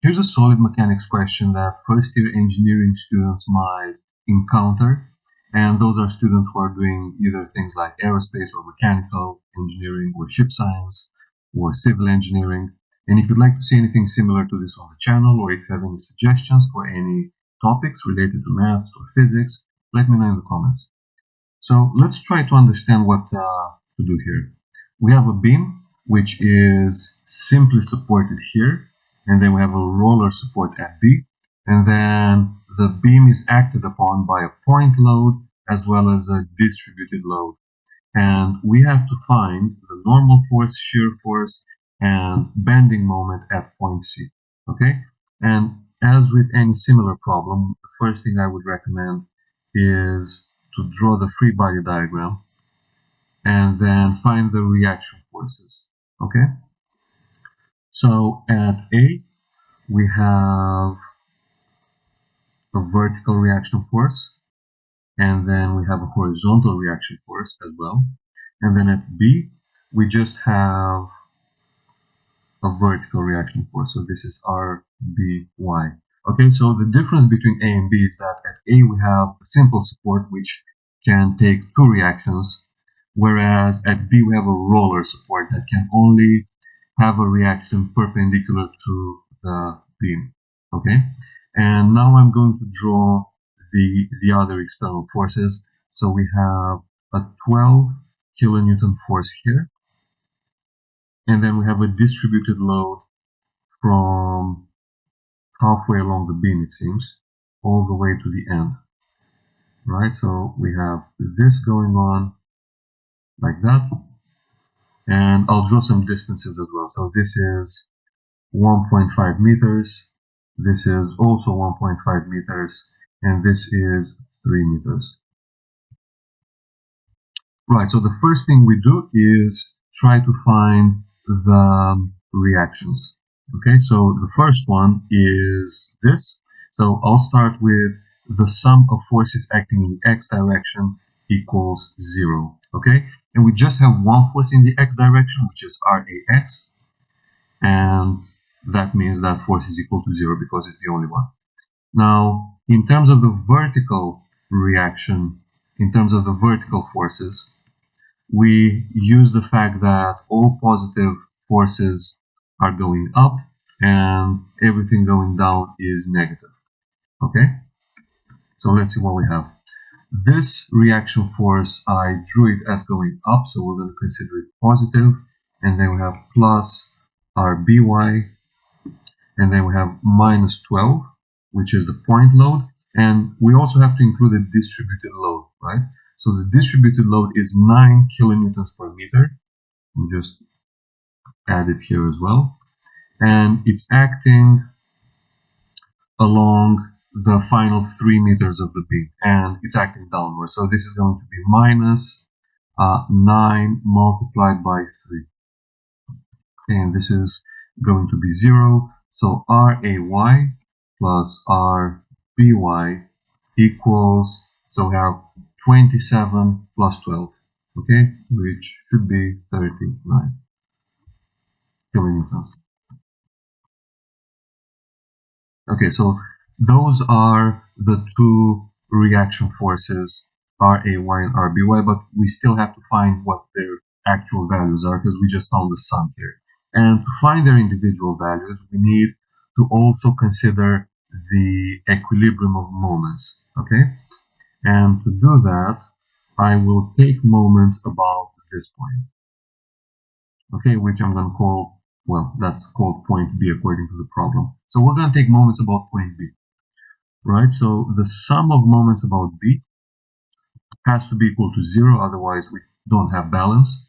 Here's a solid mechanics question that first-year engineering students might encounter, and those are students who are doing either things like aerospace or mechanical engineering or ship science or civil engineering. And if you'd like to see anything similar to this on the channel, or if you have any suggestions for any topics related to maths or physics, let me know in the comments. So let's try to understand what to do here. We have a beam which is simply supported here, and then we have a roller support at B, and then the beam is acted upon by a point load as well as a distributed load. And we have to find the normal force, shear force, and bending moment at point C. Okay? And as with any similar problem, the first thing I would recommend is to draw the free body diagram and then find the reaction forces. Okay? So at A, we have a vertical reaction force, and then we have a horizontal reaction force as well. And then at B, we just have a vertical reaction force. So this is RBY. Okay, so the difference between A and B is that at A we have a simple support which can take two reactions, whereas at B we have a roller support that can only have a reaction perpendicular to the beam. Okay, and now I'm going to draw the other external forces. So we have a 12 kilonewton force here, and then we have a distributed load from halfway along the beam, it seems, all the way to the end. Right, so we have this going on like that, and I'll draw some distances as well. So this is 1.5 meters, this is also 1.5 meters, and this is 3 meters. Right, so the first thing we do is try to find the reactions. Okay, so the first one is this. So I'll start with the sum of forces acting in the x direction equals 0. Okay, and we just have one force in the x direction, which is RAX, and that means that force is equal to 0 because it's the only one. Now, in terms of the vertical reaction, in terms of the vertical forces, we use the fact that all positive forces are going up and everything going down is negative. Okay, so let's see what we have. This reaction force, I drew it as going up, so we're going to consider it positive, and then we have plus RBY, and then we have minus 12, which is the point load, and we also have to include a distributed load, right? So the distributed load is 9 kilonewtons per meter. Let me just add it here as well. And it's acting along the final 3 meters of the beam, and it's acting downward. So this is going to be minus 9 multiplied by 3. And this is going to be 0. So RAY plus RBY equals, so we have 27 plus 12, okay, which should be 39 kilonewtons. Okay, so those are the two reaction forces, RAY and RBY, but we still have to find what their actual values are because we just found the sum here. And to find their individual values, we need to also consider the equilibrium of moments, okay? And to do that, I will take moments about this point, okay, which I'm going to call, well, that's called point B according to the problem. So we're going to take moments about point B, right? So the sum of moments about B has to be equal to 0, otherwise we don't have balance.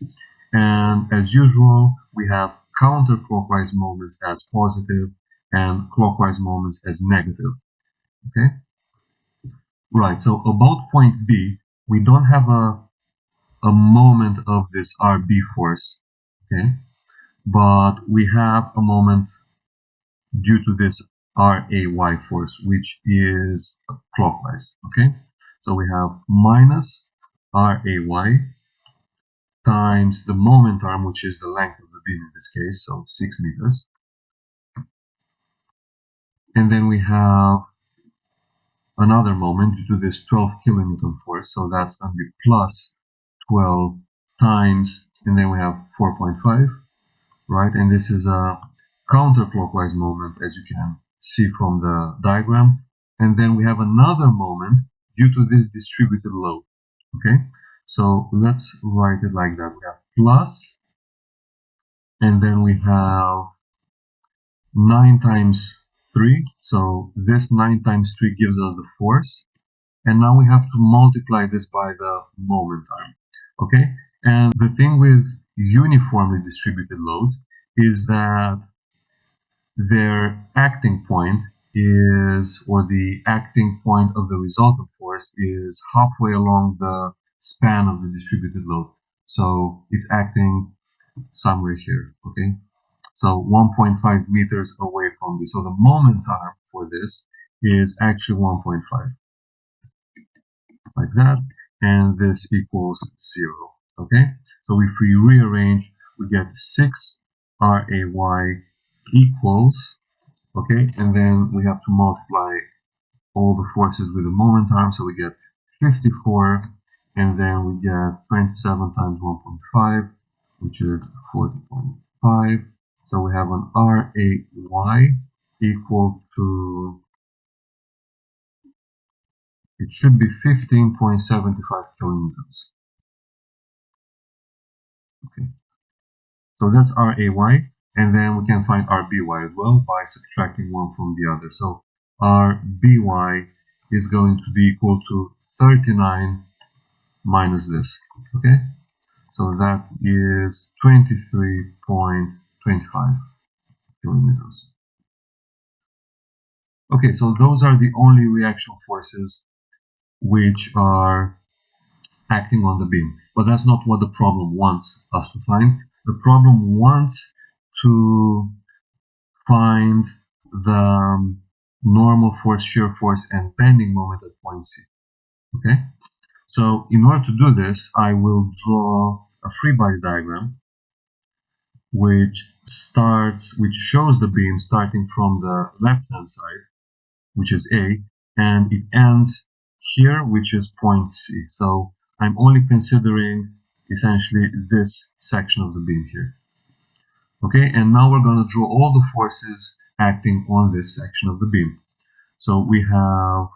And as usual, we have counterclockwise moments as positive and clockwise moments as negative, okay? Right, so about point B, we don't have a moment of this RB force, okay? But we have a moment due to this RAY force, which is clockwise, okay? So we have minus RAY times the moment arm, which is the length of the beam in this case, so 6 meters, And then we have another moment due to this 12 kilonewton force. So that's going to be plus 12 times, and then we have 4.5, right? And this is a counterclockwise moment, as you can see from the diagram. And then we have another moment due to this distributed load, okay? So let's write it like that. We have plus, and then we have 9 times 3. So this 9 times 3 gives us the force. And now we have to multiply this by the moment arm, okay? And the thing with uniformly distributed loads is that their acting point is, or the acting point of the resultant force is halfway along the span of the distributed load. So it's acting somewhere here, okay? So 1.5 meters away from this. So the moment arm for this is actually 1.5, like that, and this equals 0, okay? So if we rearrange, we get 6 RAY equals, okay, and then we have to multiply all the forces with the moment arm, so we get 54, and then we get 27 times 1.5, which is 40.5. So we have an RAY equal to, it should be 15.75 kilonewtons. Okay, so that's RAY, and then we can find RBY as well by subtracting one from the other. So RBY is going to be equal to 39 minus this, okay? So that is 23.25 kilometers. Okay, so those are the only reaction forces which are acting on the beam. But that's not what the problem wants us to find. The problem wants to find the normal force, shear force, and bending moment at point C. Okay? So in order to do this, I will draw a free body diagram which shows the beam starting from the left-hand side, which is A, and it ends here, which is point C. So I'm only considering essentially this section of the beam here. Okay, and now we're going to draw all the forces acting on this section of the beam. So we have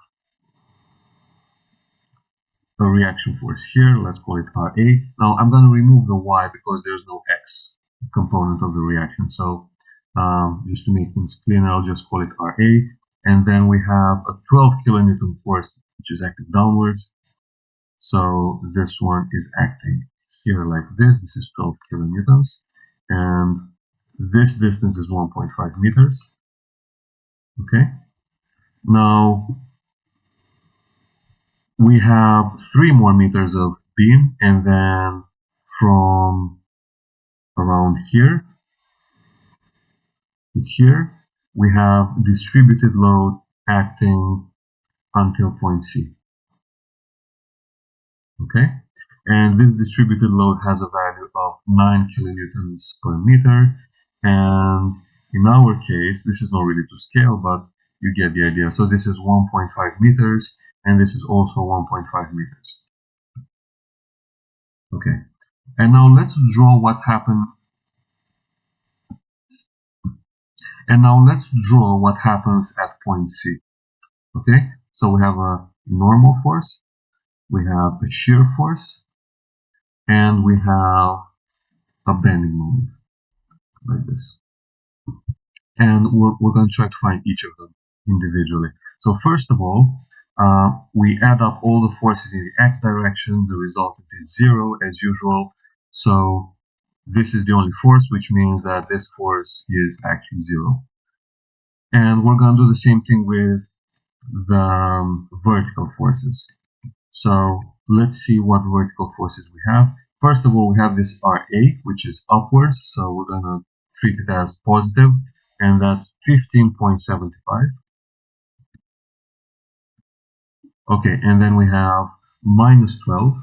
a reaction force here, let's call it RA. Now I'm going to remove the Y because there's no X component of the reaction. So just to make things cleaner, I'll just call it RA. And then we have a 12 kilonewton force, which is acting downwards. So this one is acting here like this. This is 12 kilonewtons. And this distance is 1.5 meters. Okay. Now we have 3 more meters of beam, and then from around here to here, we have distributed load acting until point C. Okay, and this distributed load has a value of 9 kilonewtons per meter, and in our case, this is not really to scale, but you get the idea. So this is 1.5 meters, and this is also 1.5 meters. Okay, and now let's draw what happened. And now let's draw what happens at point C. Okay, so we have a normal force, we have a shear force, and we have a bending moment, like this. And we're going to try to find each of them individually. So first of all, we add up all the forces in the x direction. The resultant is 0 as usual. So this is the only force, which means that this force is actually 0. And we're going to do the same thing with the vertical forces. So let's see what vertical forces we have. First of all, we have this RA, which is upwards. So we're going to treat it as positive, and that's 15.75. Okay, and then we have minus 12.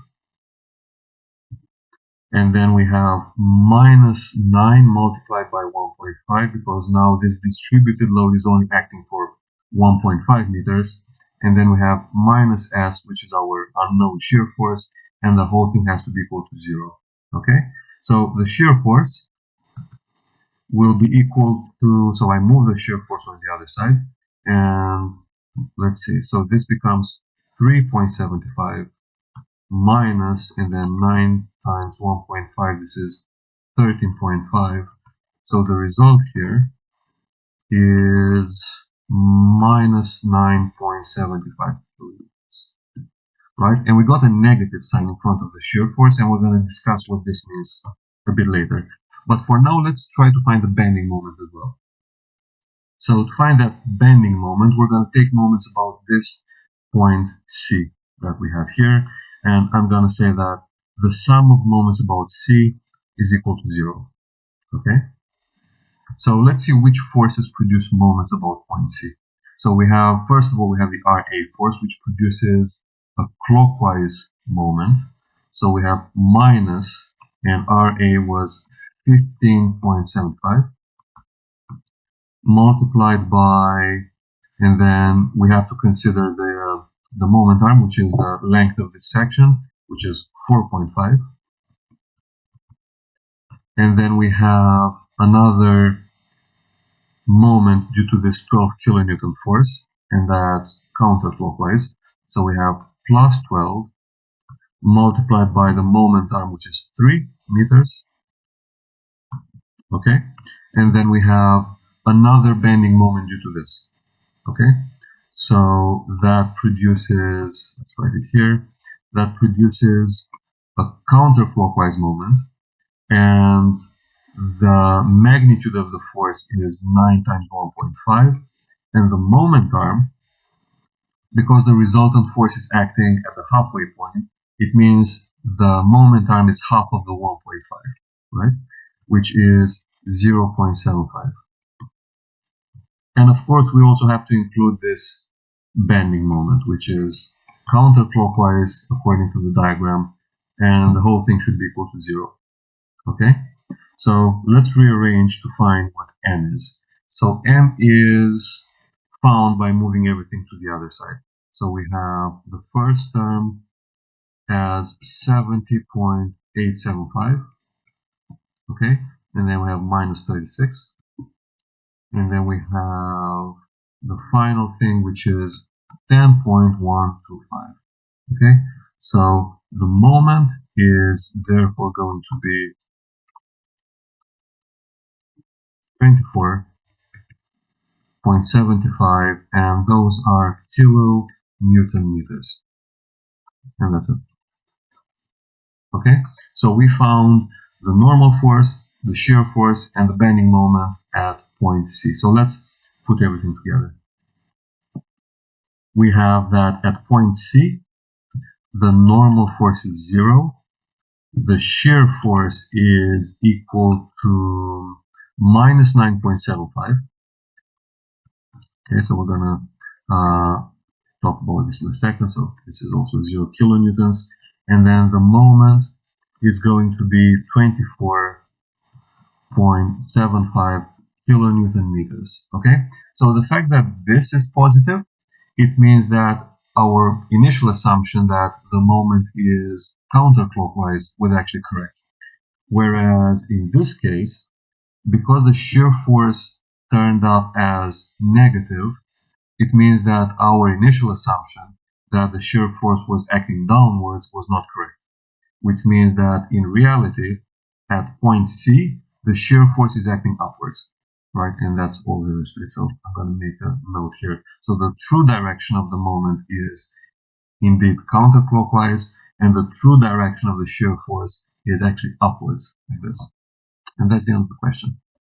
And then we have minus 9 multiplied by 1.5, because now this distributed load is only acting for 1.5 meters, and then we have minus S, which is our unknown shear force, and the whole thing has to be equal to 0. Okay, so the shear force will be equal to, so I move the shear force on the other side, and let's see, so this becomes 3.75 minus, and then 9 times 1.5, this is 13.5. So the result here is minus 9.75 kilonewtons, right? And we got a negative sign in front of the shear force, and we're going to discuss what this means a bit later. But for now, let's try to find the bending moment as well. So to find that bending moment, we're going to take moments about this point C that we have here, and I'm going to say that the sum of moments about C is equal to 0. Okay? So let's see which forces produce moments about point C. So we have, first of all, we have the RA force, which produces a clockwise moment. So we have minus, and RA was 15.75, multiplied by, and then we have to consider the moment arm, which is the length of this section, which is 4.5. And then we have another moment due to this 12 kilonewton force, and that's counterclockwise. So we have plus 12 multiplied by the moment arm, which is 3 meters. Okay, and then we have another bending moment due to this. Okay, so that produces, let's write it here, that produces a counterclockwise moment, and the magnitude of the force is 9 times 1.5, and the moment arm, because the resultant force is acting at the halfway point, it means the moment arm is half of the 1.5, right? Which is 0.75. And of course, we also have to include this bending moment, which is counterclockwise according to the diagram, and the whole thing should be equal to 0. Okay? So let's rearrange to find what M is. So M is found by moving everything to the other side. So we have the first term as 70.875. Okay, and then we have minus 36. And then we have the final thing, which is 10.125. Okay, so the moment is therefore going to be 24.75, and those are kilonewton meters. And that's it. Okay, so we found the normal force, the shear force, and the bending moment at point C. So let's put everything together. We have that at point C, the normal force is 0. The shear force is equal to minus 9.75. Okay, so we're gonna talk about this in a second. So this is also 0 kilonewtons, and then the moment is going to be 24.75 kilonewton meters. Okay, so the fact that this is positive, it means that our initial assumption that the moment is counterclockwise was actually correct. Whereas in this case, because the shear force turned up as negative, it means that our initial assumption that the shear force was acting downwards was not correct, which means that in reality, at point C, the shear force is acting upwards, right? And that's all there is to it. So I'm going to make a note here. So the true direction of the moment is indeed counterclockwise, and the true direction of the shear force is actually upwards, like this. And that's the end of the question.